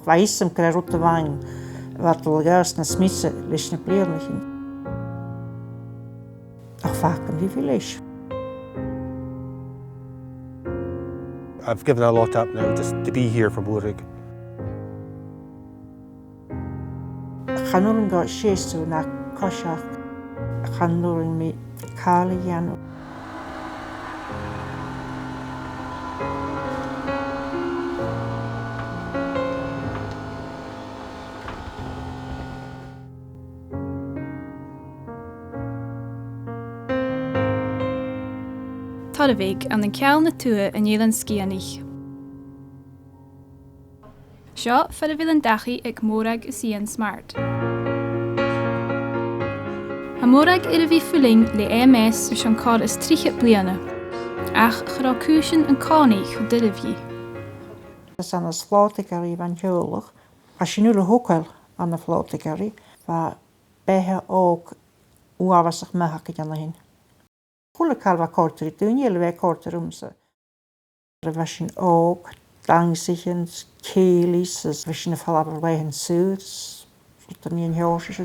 Vaisam kre ruta vain, vartul gās na smisse lišna plielnichin. Ach fakam vi village. I've given a lot up now just to be here for Morag. Chanurn got shestu na koshach. Chanurn mi kali yanu. Tarvig an den ceall na tua in Élan Scianich. Seo fer a bhfuil an dachi ag Morag is íon smart. Ha Morag a bhí fuling le AMS ar an cád is 3 bliana, ach churá cúsin an cánaí chu duibhí. Das an as flautigari van hjóloch. As je nu de hoekal aan de flautigari, waar behe ook uavasig mehakit aan de hin. Goede kalva korter, doen jullie wij korter om ze. Er was een ook, dankzigens, kelis, er was een verlaten bij hen zuurs, wat er niet in huis is.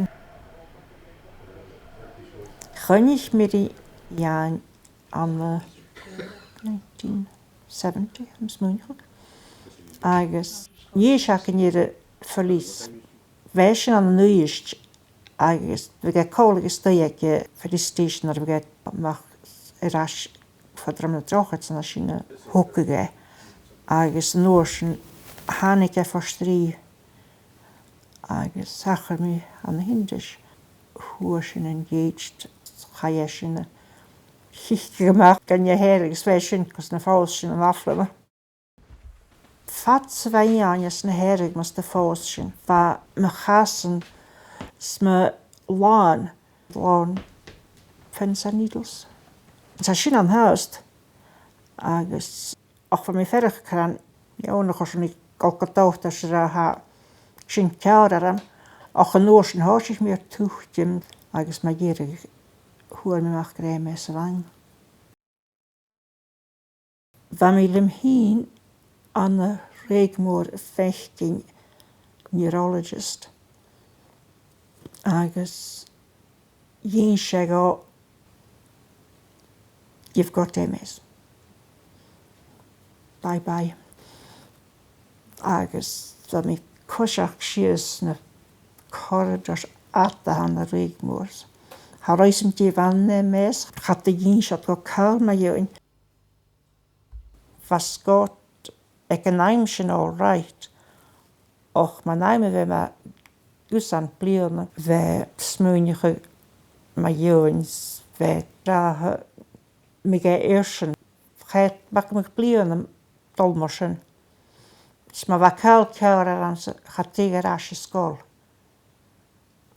Gun ik met die jaar aan 1970, misschien. Agus, nie shaken jere verlies. Weishen aan de nieuwst. Agus, we gaan kolige stijken voor die station, we gaan mag erash voor de droogheid zijn als je een hoeken gaat. Agus, noorsen, hanike verstrie. Agus, zacher me aan de hinders. Hoorsen engaged, gajeshen. Gichtje gemaakt, kan je herrigs weishen, kus na fausschen en aflemmen. Fat 2 jaar na herig mas de fásin, va me chasen sme lawn fence needles. Sa sin an haust, agus, och van me verder gekraan, ja, nog als ik kalkatocht als er ha sin kjaudaran, och een oorsen haus ik meer toechtjem, agus ma gierig hoe me mag krijgen met z'n wang. Van me lem heen, Anna Regmore fechting neurologist. Agus yin shego you've got MS. Bye bye. Agus so mi koshach shies na corridors at the Anna Regmores. Ha reisim die van MS, hat de yin shot go kaal ma join. Was got ik een naamsje all right. Och, mijn naam we maar dus aan plieren. We smeunige maar jongens. We dragen me gaan eersten. Gaat bak me plieren tolmersen. Is maar wat kaalkjaren aan ze gaat tegen rasje school.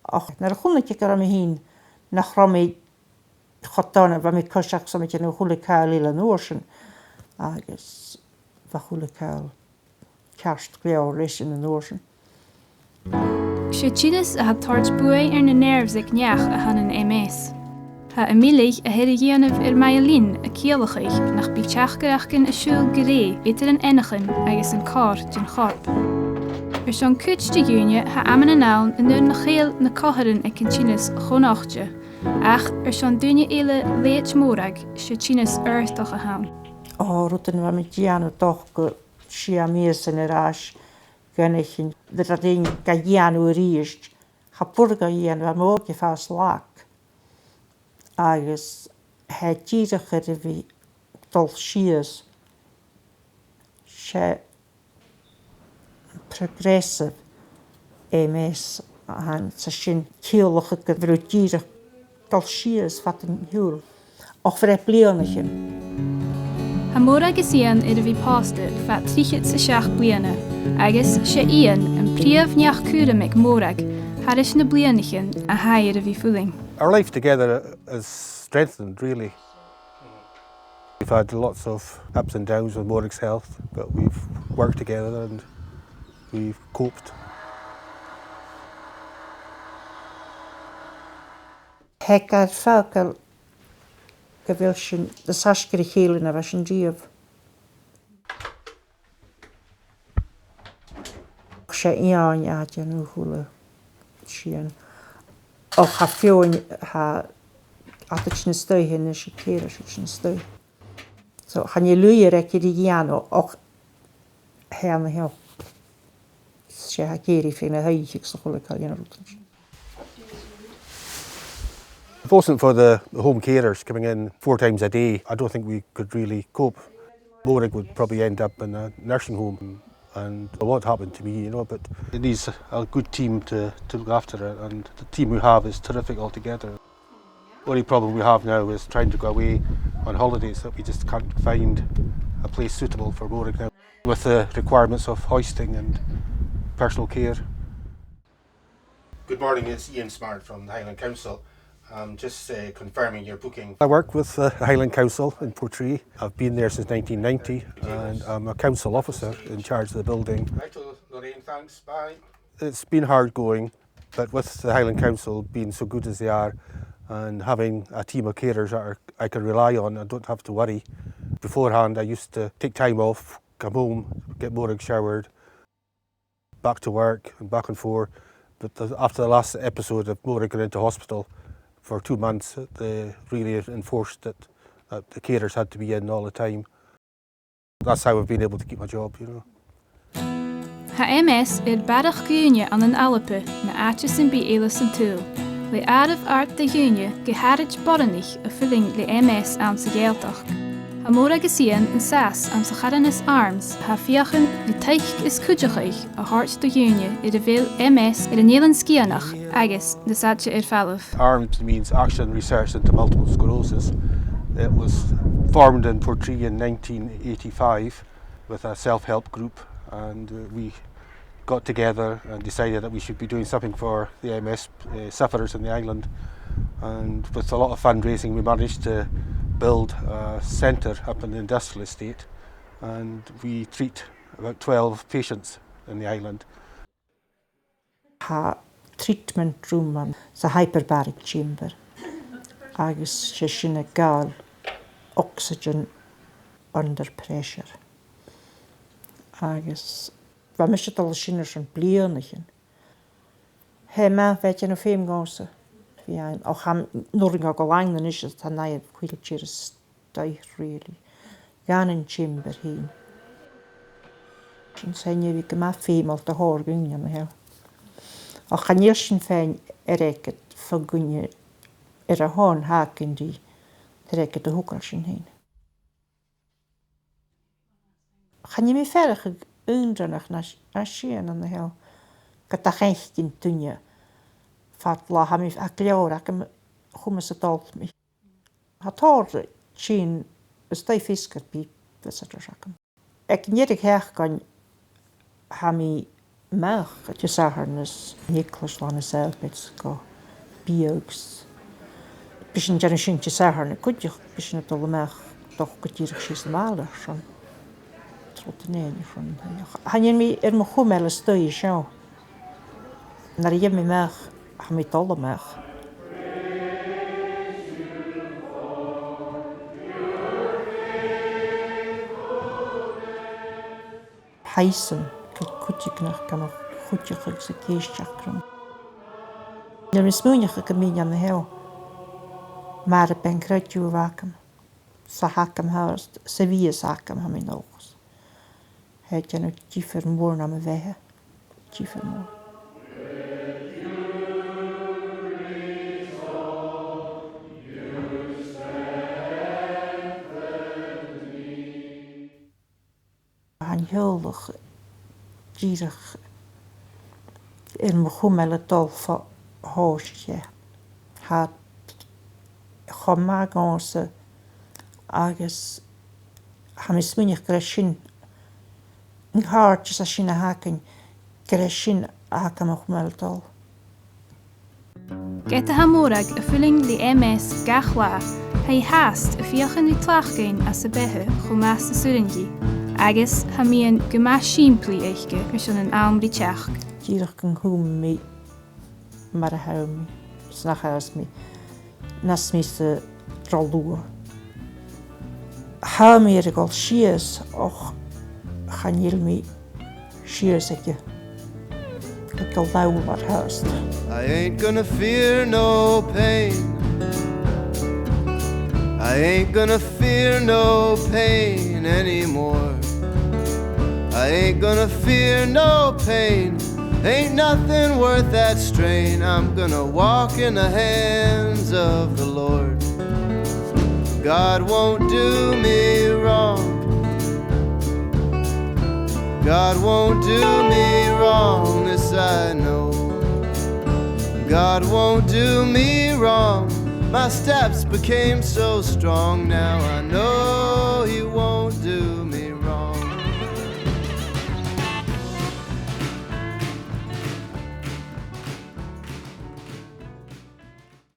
Och, naar de goedje kan me heen. Naar grommy gotonen waar me koshak zo met je een goede kaal in een oorsen. Agus. Va goede kaal. Kerst gleor is in de oorsen. Siachinas a ha tart buai na nerves ag neach a han an MS. Ha amilig a herigianamh maialín a cialachich nach bí teachgarachcin a siúl goré idir an enachin agus an cáir den chorp. Sean cúit de dúine ha aman an nán a nuair na chéal na catharan ag cinchinas chonáchte, ach Sean dúine éile léit Morag Siachinas eartach a han. Ruten wa met Giano toch sia mies en raas gennichen dat ding ga Giano riest ha purga Giano wa moge fast lak agus het jiger vi tol sies she progressive MS han sa sin kielige gedrujiger tol sies wat een huur och voor blianchen. Ha Morag is íon ar a bhí pásta fa 37 bliana, agus sé íon an príomh neach cúram ag Morag, haris na blianachin a hair a bhí fuling. Our life together has strengthened, really. We've had lots of ups and downs with Morag's health, but we've worked together and we've coped. Hekar falkel gewilschen de saskere gele na was een dief. sé íáin áte nó thula sin. Ó cha fiúin áit na stoithe na sé céire sin stoith. So chan ní luúir ag í dhéanú ó heanna heo. Sé ha céirí fé na haigh sa chula cáilíana rútan. If it wasn't for the home carers coming in 4 times a day, I don't think we could really cope. Morag would probably end up in a nursing home, and a lot happened to me, but it needs a good team to look after it, and the team we have is terrific altogether. The only problem we have now is trying to go away on holidays, that we just can't find a place suitable for Morag now, with the requirements of hoisting and personal care. Good morning, it's Ian Smart from the Highland Council. I'm just confirming your booking. I work with the Highland Council in Portree. I've been there since 1990 and I'm a council officer in charge of the building. Right, Lorraine, thanks, bye. It's been hard going, but with the Highland Council being so good as they are and having a team of carers that I can rely on, I don't have to worry. Beforehand I used to take time off, come home, get Morag showered, back to work and back and forth. But after the last episode of Morag going into hospital, for 2 months, they really enforced that the carers had to be in all the time. That's how I've been able to keep my job, Ha MS badach gúine an Alpe na áitris in bí éile san túl. Le art de gúine geharid boranich a filling le MS an sa géaltach. Ha Morag is íon in sas an sa Charanis Arms ha fiachan le teich is cuideach a hart de gúine I de bhil MS a nélan scianach agus de satse fallah. ARMS means Action Research into Multiple Sclerosis. It was formed in Portree in 1985 with a self-help group, and we got together and decided that we should be doing something for the MS sufferers in the island. And with a lot of fundraising we managed to build a centre up in the industrial estate, and we treat about 12 patients in the island. Treatment room an sa hyperbaric chamber. Agus sé sin a gáil oxygen under pressure. Agus bha me sé dal sin an blianachin. He me bheit an féim gása. Bhí ein och ham nuring go langnan is tá naid cuiltíir stoith really. Gan in chamber hín. Sin senne vi go ma féimal a hórgun an he. Och chaníir sin féin éiket fa gunne a hán hácindí éiket a húcar sin héin. Chaní mé ferach úndranach na sían an he, go a chéchtin tunne fat lá ha mi a léor a chumas a dalt mi. Ha táre sin is stoi fiskar bí vesacham. Ek nierig heach gan ha mi meach at je saharnas Niklas lana selbits go biogs. Bishin jan sin je saharna kudjach bishin at alle meach doch gotierig sís maler schon. Troteneen schon. Han mi mo chumelle stoi sjau. Nar je mi meach ha mi tolle meach. Heisen, kutjeknach kan nog goedjechig se keesjakrum. Er is moeilijk gemeen aan de hel. Maar ik ben kruidje wakem. Sa hakem huist, se wie is hakem ham in oogst. Het je nog tiefer moor naar me wegge. Tiefer moor. Huldig, gierig, in mijn gommele tol van hoosje. Had gemaakt agus ham is weinig greshin. Een hartjes als je na haken greshin haken mijn gommele tol. Get ha Morag a filling the MS gachwa. Hij haast a fiachan die tlachgein as a behe chumas de suringi. Agus ha mi een gema simpli eichge mis an alm die tjach. Gierig kan hoem me, maar hou me, snach huis me, nas me se draldoe. Hou me er al schiers, och, gaan jil me schiers ik je. go down what host. I ain't gonna fear no pain. I ain't gonna fear no pain anymore. I ain't gonna fear no pain. Ain't nothing worth that strain. I'm gonna walk in the hands of the Lord. God won't do me wrong. God won't do me wrong, this I know. God won't do me wrong. My steps became so strong, now I know He won't do